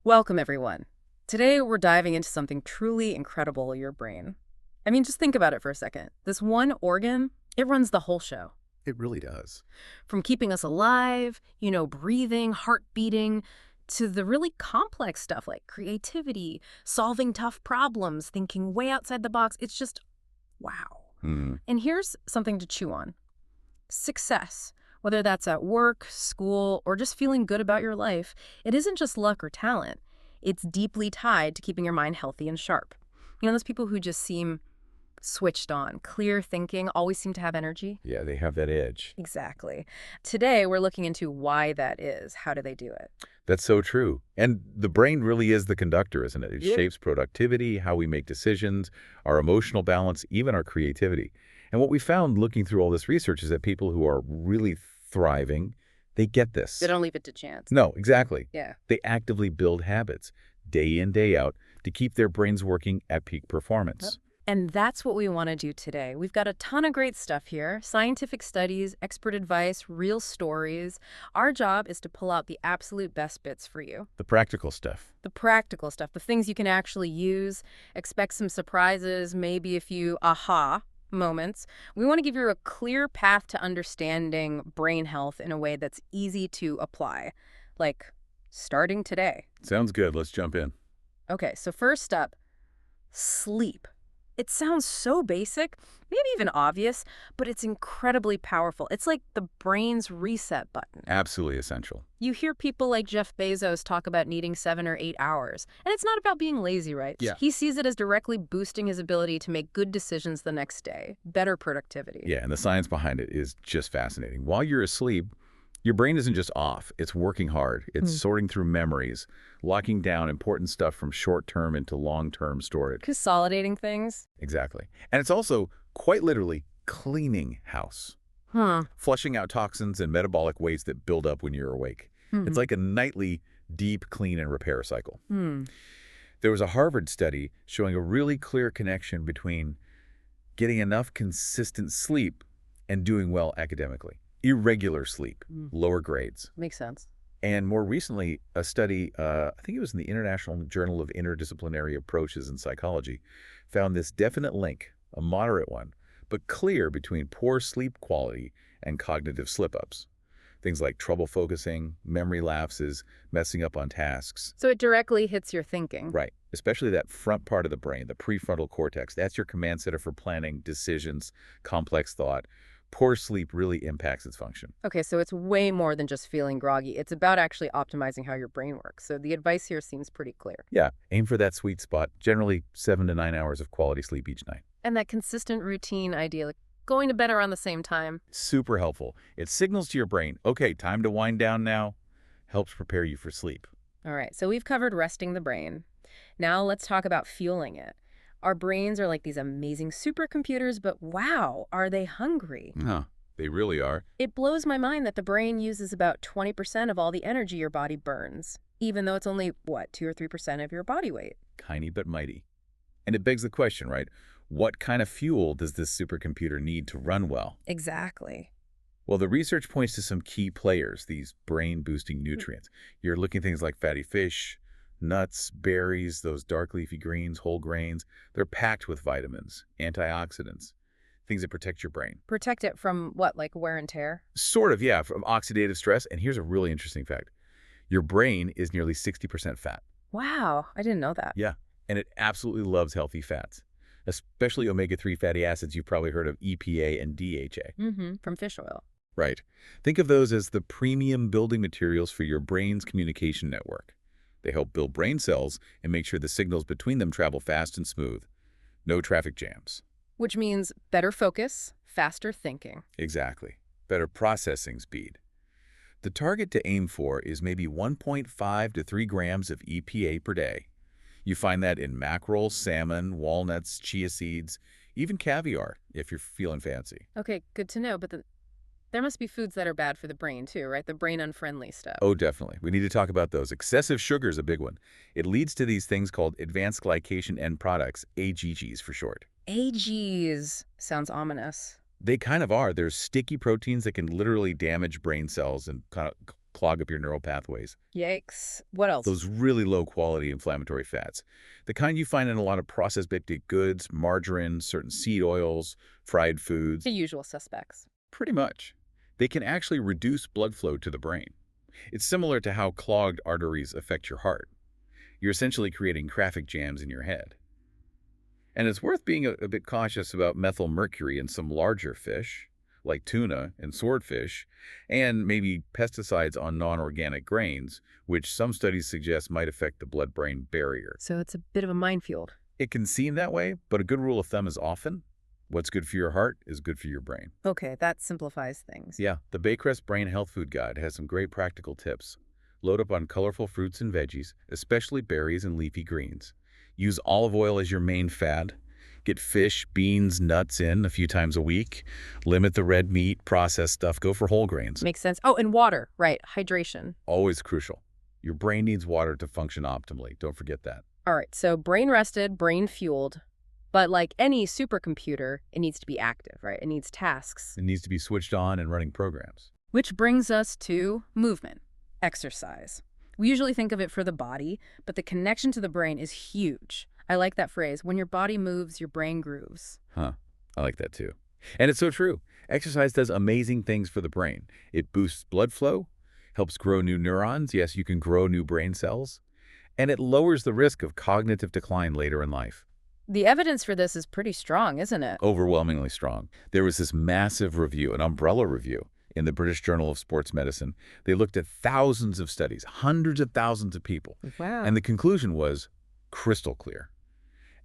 Welcome, everyone. Today, we're diving into something truly incredible, your brain. I mean, just think about it for a second. This one organ, it runs the whole show. It really does. From keeping us alive, breathing, heart beating, to the really complex stuff like creativity, solving tough problems, thinking way outside the box. It's just, wow. And here's something to chew on. Success. Whether that's at work, school, or just feeling good about your life, it isn't just luck or talent. It's deeply tied to keeping your mind healthy and sharp. Those people who just seem switched on, clear thinking, always seem to have energy. Yeah, they have that edge. Exactly. Today, we're looking into why that is. How do they do it? That's so true. And the brain really is the conductor, isn't it? It Yep. shapes productivity, how we make decisions, our emotional balance, even our creativity. And what we found looking through all this research is that people who are really thriving, they get this. They don't leave it to chance. No, exactly. Yeah. They actively build habits, day in, day out, to keep their brains working at peak performance. And that's what we want to do today. We've got a ton of great stuff here. Scientific studies, expert advice, real stories. Our job is to pull out the absolute best bits for you. The practical stuff. The practical stuff, the things you can actually use. Expect some surprises, maybe a few aha moments. We want to give you a clear path to understanding brain health in a way that's easy to apply, like starting today. Sounds good. Let's jump in. Okay, so first up, sleep. It sounds so basic, maybe even obvious, but it's incredibly powerful. It's like the brain's reset button. Absolutely essential. You hear people like Jeff Bezos talk about needing 7 or 8 hours. And it's not about being lazy, right? Yeah. He sees it as directly boosting his ability to make good decisions the next day, better productivity. Yeah, and the science behind it is just fascinating. While you're asleep, your brain isn't just off. It's working hard. It's sorting through memories, locking down important stuff from short-term into long-term storage. Consolidating things. Exactly. And it's also, quite literally, cleaning house, flushing out toxins and metabolic waste that build up when you're awake. It's like a nightly deep clean and repair cycle. There was a Harvard study showing a really clear connection between getting enough consistent sleep and doing well academically. Irregular sleep, lower grades. Makes sense. And more recently, a study, I think it was in the International Journal of Interdisciplinary Approaches in Psychology, found this definite link, a moderate one, but clear between poor sleep quality and cognitive slip-ups. Things like trouble focusing, memory lapses, messing up on tasks. So it directly hits your thinking. Right. Especially that front part of the brain, the prefrontal cortex. That's your command center for planning, decisions, complex thought. Poor sleep really impacts its function. Okay, so it's way more than just feeling groggy. It's about actually optimizing how your brain works. So the advice here seems pretty clear. Yeah, aim for that sweet spot, generally 7 to 9 hours of quality sleep each night. And that consistent routine idea, like going to bed around the same time. Super helpful. It signals to your brain, okay, time to wind down now, helps prepare you for sleep. All right, so we've covered resting the brain. Now let's talk about fueling it. Our brains are like these amazing supercomputers, but wow, are they hungry? Huh, they really are. It blows my mind that the brain uses about 20% of all the energy your body burns, even though it's only, 2 or 3% of your body weight. Tiny but mighty. And it begs the question, right? What kind of fuel does this supercomputer need to run well? Exactly. Well, the research points to some key players, these brain-boosting nutrients. You're looking at things like fatty fish, nuts, berries, those dark leafy greens, whole grains. They're packed with vitamins, antioxidants, things that protect your brain. Protect it from what, like wear and tear? Sort of, yeah, from oxidative stress. And here's a really interesting fact. Your brain is nearly 60% fat. Wow, I didn't know that. Yeah, and it absolutely loves healthy fats, especially omega-3 fatty acids. You've probably heard of EPA and DHA. From fish oil. Right. Think of those as the premium building materials for your brain's communication network. They help build brain cells and make sure the signals between them travel fast and smooth. No traffic jams. Which means better focus, faster thinking. Exactly. Better processing speed. The target to aim for is maybe 1.5 to 3 grams of EPA per day. You find that in mackerel, salmon, walnuts, chia seeds, even caviar, if you're feeling fancy. Okay, good to know, but there must be foods that are bad for the brain too, right? The brain-unfriendly stuff. Oh, definitely. We need to talk about those. Excessive sugar is a big one. It leads to these things called advanced glycation end products, AGGs for short. AGs. Sounds ominous. They kind of are. There's sticky proteins that can literally damage brain cells and kind of clog up your neural pathways. Yikes. What else? Those really low-quality inflammatory fats. The kind you find in a lot of processed baked goods, margarine, certain seed oils, fried foods. The usual suspects. Pretty much. They can actually reduce blood flow to the brain. It's similar to how clogged arteries affect your heart. You're essentially creating traffic jams in your head. And it's worth being a bit cautious about methylmercury in some larger fish, like tuna and swordfish, and maybe pesticides on non-organic grains, which some studies suggest might affect the blood-brain barrier. So it's a bit of a minefield. It can seem that way, but a good rule of thumb is often, what's good for your heart is good for your brain. Okay, that simplifies things. Yeah, the Baycrest Brain Health Food Guide has some great practical tips. Load up on colorful fruits and veggies, especially berries and leafy greens. Use olive oil as your main fat. Get fish, beans, nuts in a few times a week. Limit the red meat, processed stuff. Go for whole grains. Makes sense. Oh, and water. Right, hydration. Always crucial. Your brain needs water to function optimally. Don't forget that. All right, so brain rested, brain fueled. But like any supercomputer, it needs to be active, right? It needs tasks. It needs to be switched on and running programs. Which brings us to movement, exercise. We usually think of it for the body, but the connection to the brain is huge. I like that phrase. When your body moves, your brain grooves. Huh. I like that too. And it's so true. Exercise does amazing things for the brain. It boosts blood flow, helps grow new neurons. Yes, you can grow new brain cells. And it lowers the risk of cognitive decline later in life. The evidence for this is pretty strong, isn't it? Overwhelmingly strong. There was this massive review, an umbrella review, in the British Journal of Sports Medicine. They looked at thousands of studies, hundreds of thousands of people. Wow. And the conclusion was crystal clear.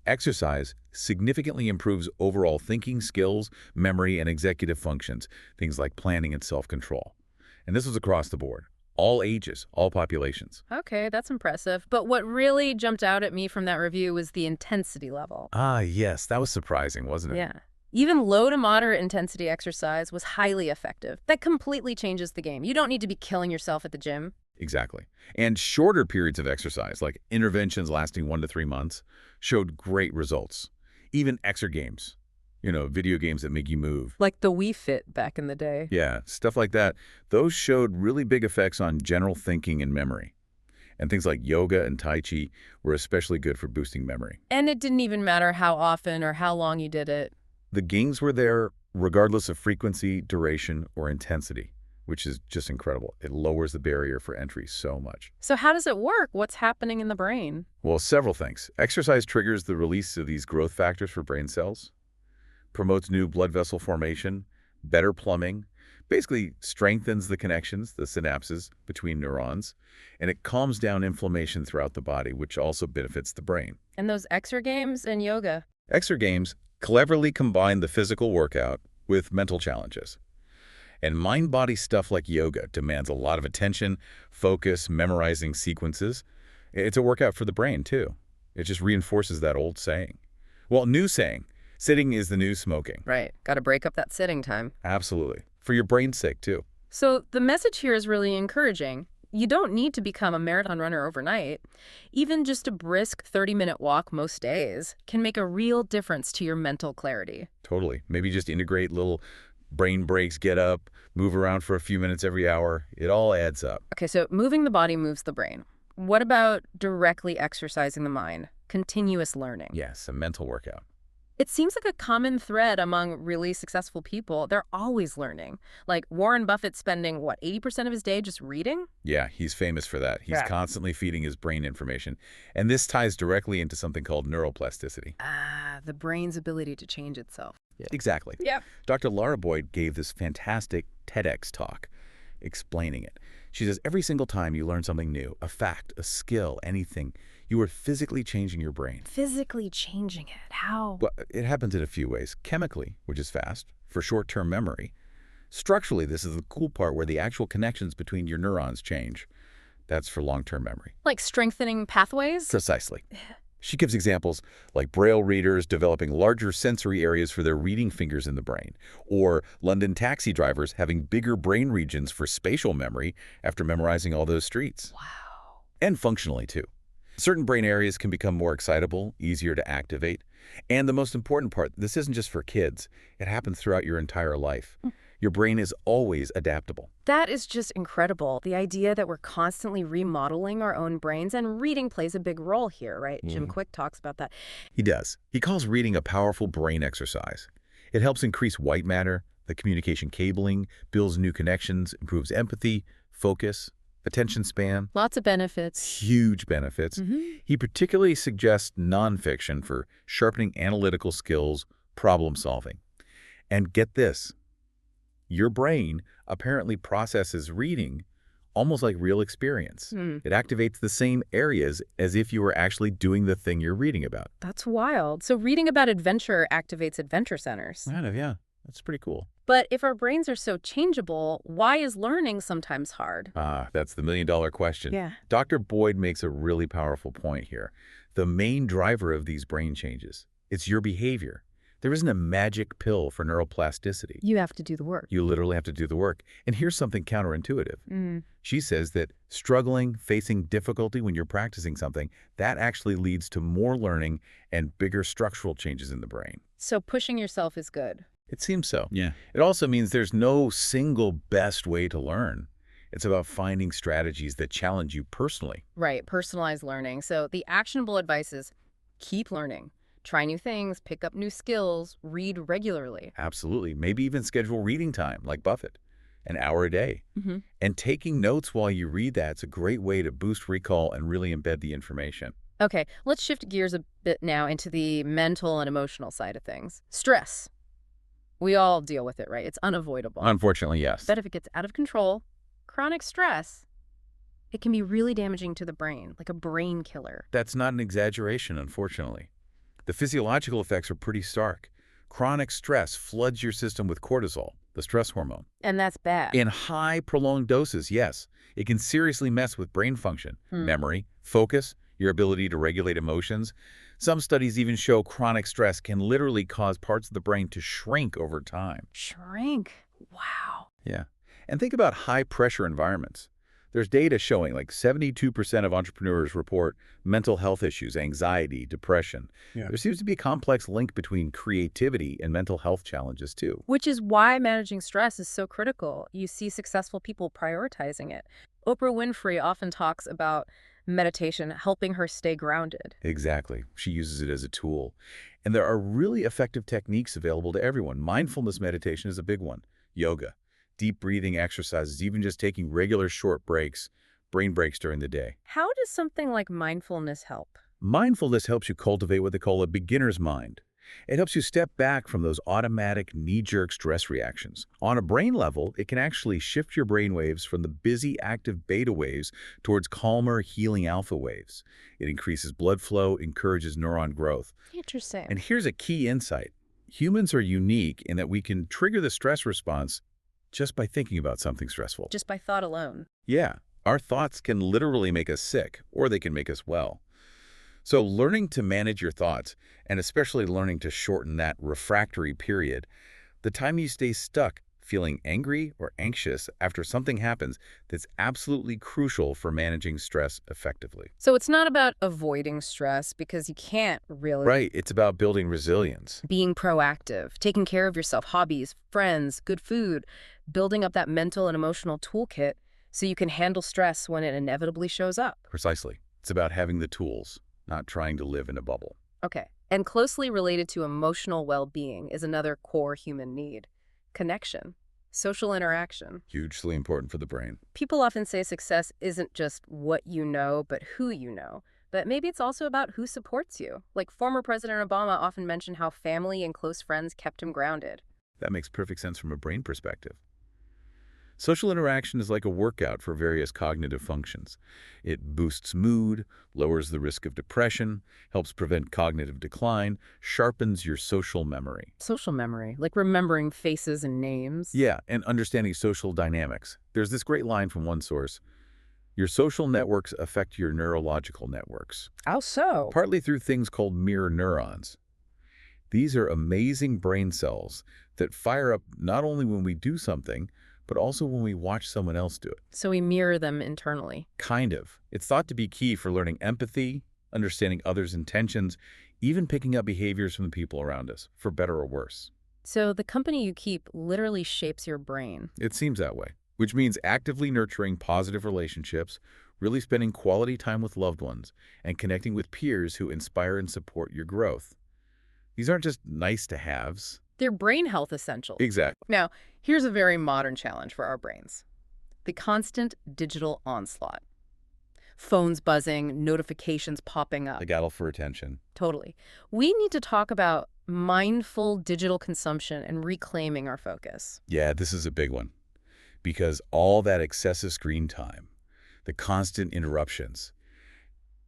Exercise significantly improves overall thinking skills, memory, and executive functions, things like planning and self-control. And this was across the board. All ages, all populations. Okay, that's impressive. But what really jumped out at me from that review was the intensity level. Ah, yes, that was surprising, wasn't it? Yeah. Even low to moderate intensity exercise was highly effective. That completely changes the game. You don't need to be killing yourself at the gym. Exactly. And shorter periods of exercise, like interventions lasting 1 to 3 months, showed great results. Even exergames, video games that make you move. Like the Wii Fit back in the day. Yeah, stuff like that. Those showed really big effects on general thinking and memory. And things like yoga and Tai Chi were especially good for boosting memory. And it didn't even matter how often or how long you did it. The gains were there regardless of frequency, duration, or intensity, which is just incredible. It lowers the barrier for entry so much. So how does it work? What's happening in the brain? Well, several things. Exercise triggers the release of these growth factors for brain cells, promotes new blood vessel formation, better plumbing, basically strengthens the connections, the synapses between neurons, and it calms down inflammation throughout the body, which also benefits the brain. And those exergames and yoga. Exergames cleverly combine the physical workout with mental challenges. And mind-body stuff like yoga demands a lot of attention, focus, memorizing sequences. It's a workout for the brain, too. It just reinforces that old saying. Well, new saying, sitting is the new smoking. Right. Got to break up that sitting time. Absolutely. For your brain's sake, too. So the message here is really encouraging. You don't need to become a marathon runner overnight. Even just a brisk 30-minute walk most days can make a real difference to your mental clarity. Totally. Maybe just integrate little brain breaks, get up, move around for a few minutes every hour. It all adds up. Okay, so moving the body moves the brain. What about directly exercising the mind? Continuous learning. Yes, a mental workout. It seems like a common thread among really successful people. They're always learning. Like Warren Buffett spending, 80% of his day just reading? Yeah, he's famous for that. He's constantly feeding his brain information. And this ties directly into something called neuroplasticity. Ah, the brain's ability to change itself. Yeah. Exactly. Yep. Dr. Laura Boyd gave this fantastic TEDx talk explaining it. She says every single time you learn something new, a fact, a skill, anything, you are physically changing your brain. Physically changing it? How? Well, it happens in a few ways. Chemically, which is fast, for short-term memory. Structurally, this is the cool part where the actual connections between your neurons change. That's for long-term memory. Like strengthening pathways? Precisely. She gives examples like Braille readers developing larger sensory areas for their reading fingers in the brain, or London taxi drivers having bigger brain regions for spatial memory after memorizing all those streets. Wow. And functionally, too. Certain brain areas can become more excitable, easier to activate. And the most important part, this isn't just for kids. It happens throughout your entire life. Your brain is always adaptable. That is just incredible. The idea that we're constantly remodeling our own brains, and reading plays a big role here, right? Jim Quick talks about that. He does. He calls reading a powerful brain exercise. It helps increase white matter, the communication cabling, builds new connections, improves empathy, focus, attention span. Lots of benefits. Huge benefits. He particularly suggests nonfiction for sharpening analytical skills, problem solving. And get this, your brain apparently processes reading almost like real experience. It activates the same areas as if you were actually doing the thing you're reading about. That's wild. So reading about adventure activates adventure centers. Kind of, yeah. That's pretty cool. But if our brains are so changeable, why is learning sometimes hard? That's the million-dollar question. Yeah. Dr. Boyd makes a really powerful point here. The main driver of these brain changes, it's your behavior. There isn't a magic pill for neuroplasticity. You have to do the work. You literally have to do the work. And here's something counterintuitive. She says that struggling, facing difficulty when you're practicing something, that actually leads to more learning and bigger structural changes in the brain. So pushing yourself is good. It seems so. Yeah. It also means there's no single best way to learn. It's about finding strategies that challenge you personally. Right, personalized learning. So the actionable advice is keep learning. Try new things, pick up new skills, read regularly. Absolutely. Maybe even schedule reading time, like Buffett, an hour a day. And taking notes while you read that's a great way to boost recall and really embed the information. Okay, let's shift gears a bit now into the mental and emotional side of things. Stress. We all deal with it, right? It's unavoidable. Unfortunately, yes. But if it gets out of control, chronic stress, it can be really damaging to the brain, like a brain killer. That's not an exaggeration, unfortunately. The physiological effects are pretty stark. Chronic stress floods your system with cortisol, the stress hormone. And that's bad. In high, prolonged doses, yes. It can seriously mess with brain function, memory, focus, your ability to regulate emotions. Some studies even show chronic stress can literally cause parts of the brain to shrink over time. Shrink? Wow. Yeah. And think about high-pressure environments. There's data showing like 72% of entrepreneurs report mental health issues, anxiety, depression. Yeah. There seems to be a complex link between creativity and mental health challenges, too. Which is why managing stress is so critical. You see successful people prioritizing it. Oprah Winfrey often talks about meditation helping her stay grounded. Exactly. She uses it as a tool. And there are really effective techniques available to everyone. Mindfulness meditation is a big one. Yoga, deep breathing exercises, even just taking regular short breaks, brain breaks during the day. How does something like mindfulness help? Mindfulness helps you cultivate what they call a beginner's mind. It helps you step back from those automatic knee-jerk stress reactions. On a brain level, it can actually shift your brain waves from the busy, active beta waves towards calmer, healing alpha waves. It increases blood flow, encourages neuron growth. Interesting. And here's a key insight. Humans are unique in that we can trigger the stress response just by thinking about something stressful. Just by thought alone. Yeah, our thoughts can literally make us sick, or they can make us well. So learning to manage your thoughts, and especially learning to shorten that refractory period, the time you stay stuck feeling angry or anxious after something happens, that's absolutely crucial for managing stress effectively. So it's not about avoiding stress because you can't really. Right, it's about building resilience. Being proactive, taking care of yourself, hobbies, friends, good food, building up that mental and emotional toolkit so you can handle stress when it inevitably shows up. Precisely. It's about having the tools, not trying to live in a bubble. Okay. And closely related to emotional well-being is another core human need: connection, social interaction. Hugely important for the brain. People often say success isn't just what you know, but who you know. But maybe it's also about who supports you. Like former President Obama often mentioned how family and close friends kept him grounded. That makes perfect sense from a brain perspective. Social interaction is like a workout for various cognitive functions. It boosts mood, lowers the risk of depression, helps prevent cognitive decline, sharpens your social memory. Social memory, like remembering faces and names. Yeah, and understanding social dynamics. There's this great line from one source. Your social networks affect your neurological networks, How so? partly through things called mirror neurons. These are amazing brain cells that fire up not only when we do something, but also when we watch someone else do it. So we mirror them internally. Kind of. It's thought to be key for learning empathy, understanding others' intentions, even picking up behaviors from the people around us, for better or worse. So the company you keep literally shapes your brain. It seems that way, which means actively nurturing positive relationships, really spending quality time with loved ones, and connecting with peers who inspire and support your growth. These aren't just nice-to-haves. They're brain health essentials. Exactly. Now, here's a very modern challenge for our brains. The constant digital onslaught. Phones buzzing, notifications popping up. The battle for attention. Totally. We need to talk about mindful digital consumption and reclaiming our focus. Yeah, this is a big one. Because all that excessive screen time, the constant interruptions,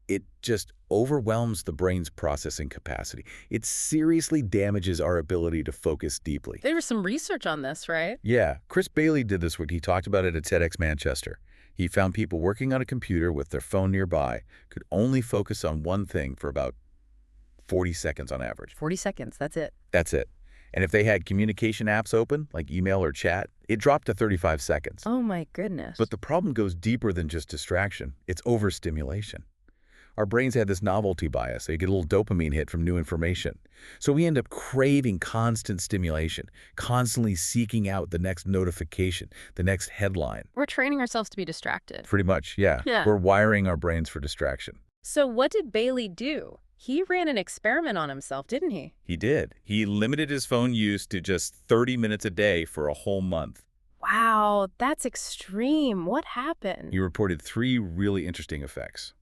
it just overwhelms the brain's processing capacity. It seriously damages our ability to focus deeply. There was some research on this, right? Yeah, Chris Bailey did this work. He talked about it at TEDx Manchester. He found people working on a computer with their phone nearby could only focus on one thing for about 40 seconds on average. 40 seconds, that's it. That's it. And if they had communication apps open, like email or chat, it dropped to 35 seconds. Oh my goodness. But the problem goes deeper than just distraction. It's overstimulation. Our brains have this novelty bias. They get a little dopamine hit from new information. So we end up craving constant stimulation, constantly seeking out the next notification, the next headline. We're training ourselves to be distracted. Pretty much, yeah. Yeah. We're wiring our brains for distraction. So what did Bailey do? He ran an experiment on himself, didn't he? He did. He limited his phone use to just 30 minutes a day for a whole month. Wow, that's extreme. What happened? He reported 3 really interesting effects.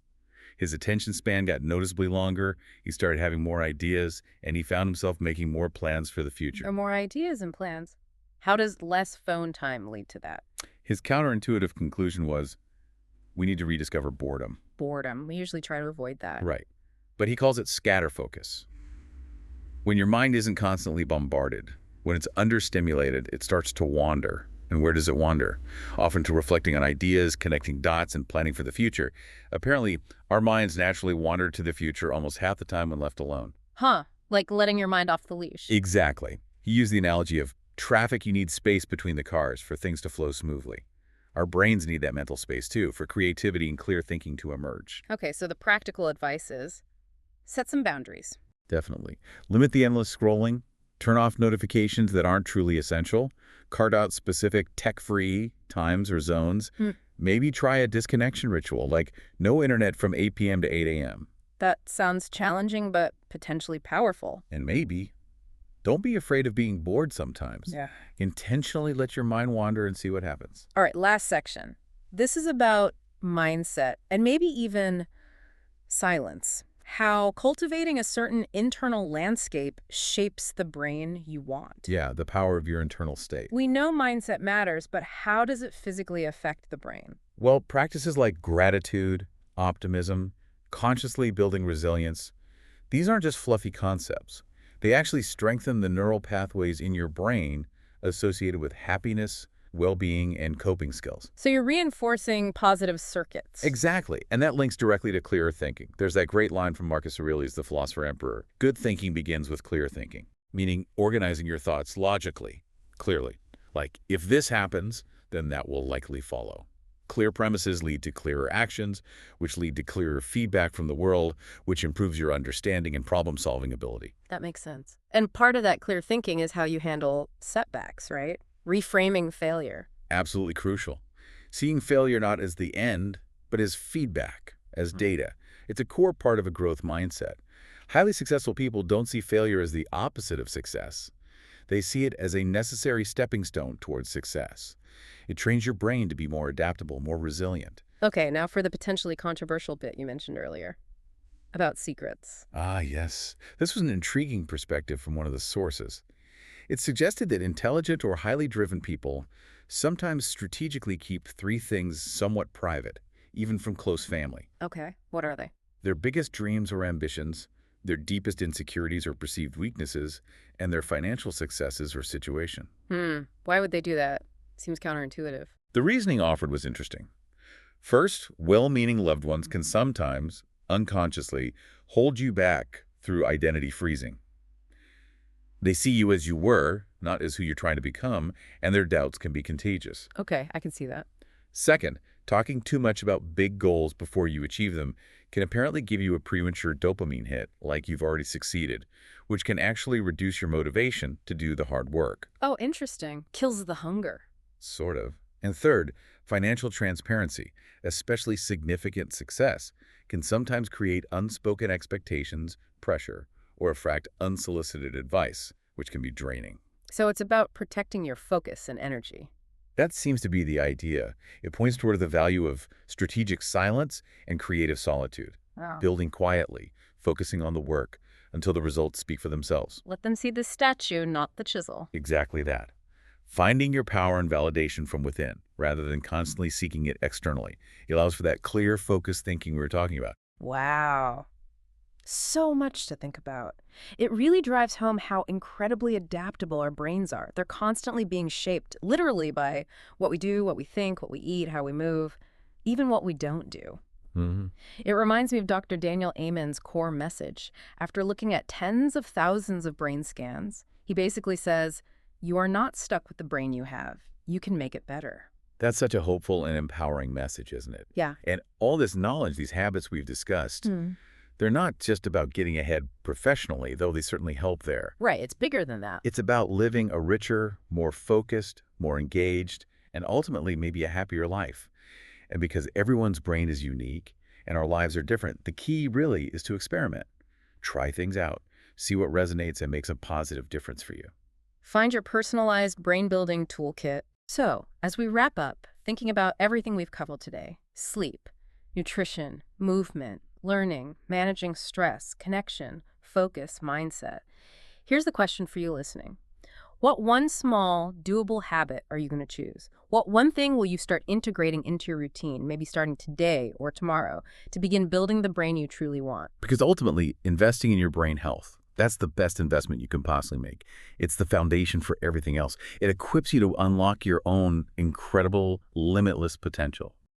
His attention span got noticeably longer, he started having more ideas, and he found himself making more plans for the future. Or more ideas and plans. How does less phone time lead to that? His counterintuitive conclusion was, we need to rediscover boredom. Boredom. We usually try to avoid that. Right. But he calls it scatter focus. When your mind isn't constantly bombarded, when it's understimulated, it starts to wander. And where does it wander? Often to reflecting on ideas, connecting dots, and planning for the future. Apparently, our minds naturally wander to the future almost half the time when left alone. Huh. Like letting your mind off the leash. Exactly. He used the analogy of traffic. You need space between the cars for things to flow smoothly. Our brains need that mental space, too, for creativity and clear thinking to emerge. Okay, so the practical advice is set some boundaries. Definitely. Limit the endless scrolling. Turn off notifications that aren't truly essential. Carve out specific tech-free times or zones. Maybe try a disconnection ritual, like no internet from 8 p.m. to 8 a.m. That sounds challenging, but potentially powerful. And maybe, don't be afraid of being bored sometimes. Yeah. Intentionally let your mind wander and see what happens. All right, last section. This is about mindset and maybe even silence. How cultivating a certain internal landscape shapes the brain you want. Yeah, the power of your internal state. We know mindset matters, but how does it physically affect the brain? Well, practices like gratitude, optimism, consciously building resilience, these aren't just fluffy concepts. They actually strengthen the neural pathways in your brain associated with happiness, well-being, and coping skills. So you're reinforcing positive circuits. Exactly. And that links directly to clearer thinking. There's that great line from Marcus Aurelius, the philosopher emperor. Good thinking begins with clear thinking, meaning organizing your thoughts logically, clearly. Like, if this happens, then that will likely follow. Clear premises lead to clearer actions, which lead to clearer feedback from the world, which improves your understanding and problem-solving ability. That makes sense. And part of that clear thinking is how you handle setbacks, right? Reframing failure. Absolutely crucial. Seeing failure not as the end, but as feedback, as data. It's a core part of a growth mindset. Highly successful people don't see failure as the opposite of success. They see it as a necessary stepping stone towards success. It trains your brain to be more adaptable, more resilient. Okay, now for the potentially controversial bit you mentioned earlier about secrets. Ah, yes. This was an intriguing perspective from one of the sources. It suggested that intelligent or highly driven people sometimes strategically keep 3 things somewhat private, even from close family. Okay, what are they? Their biggest dreams or ambitions, their deepest insecurities or perceived weaknesses, and their financial successes or situation. Why would they do that? Seems counterintuitive. The reasoning offered was interesting. First, well-meaning loved ones can sometimes, unconsciously, hold you back through identity freezing. They see you as you were, not as who you're trying to become, and their doubts can be contagious. Okay, I can see that. Second, talking too much about big goals before you achieve them can apparently give you a premature dopamine hit, like you've already succeeded, which can actually reduce your motivation to do the hard work. Oh, interesting. Kills the hunger. Sort of. And third, financial transparency, especially significant success, can sometimes create unspoken expectations, pressure, or attract unsolicited advice, which can be draining. So it's about protecting your focus and energy. That seems to be the idea. It points toward the value of strategic silence and creative solitude, Wow. building quietly, focusing on the work until the results speak for themselves. Let them see the statue, not the chisel. Exactly that. Finding your power and validation from within, rather than constantly seeking it externally. It allows for that clear, focused thinking we were talking about. Wow. So much to think about. It really drives home how incredibly adaptable our brains are. They're constantly being shaped, literally, by what we do, what we think, what we eat, how we move, even what we don't do. It reminds me of Dr. Daniel Amen's core message. After looking at tens of thousands of brain scans, he basically says, you are not stuck with the brain you have. You can make it better. That's such a hopeful and empowering message, isn't it? Yeah. And all this knowledge, these habits we've discussed, they're not just about getting ahead professionally, though they certainly help there. Right. It's bigger than that. It's about living a richer, more focused, more engaged, and ultimately maybe a happier life. And because everyone's brain is unique and our lives are different, the key really is to experiment. Try things out. See what resonates and makes a positive difference for you. Find your personalized brain-building toolkit. So, as we wrap up, thinking about everything we've covered today, sleep, nutrition, movement, learning, managing stress, connection, focus, mindset. Here's the question for you listening. What one small, doable habit are you going to choose? What one thing will you start integrating into your routine, maybe starting today or tomorrow, to begin building the brain you truly want? Because ultimately, investing in your brain health, that's the best investment you can possibly make. It's the foundation for everything else. It equips you to unlock your own incredible, limitless potential.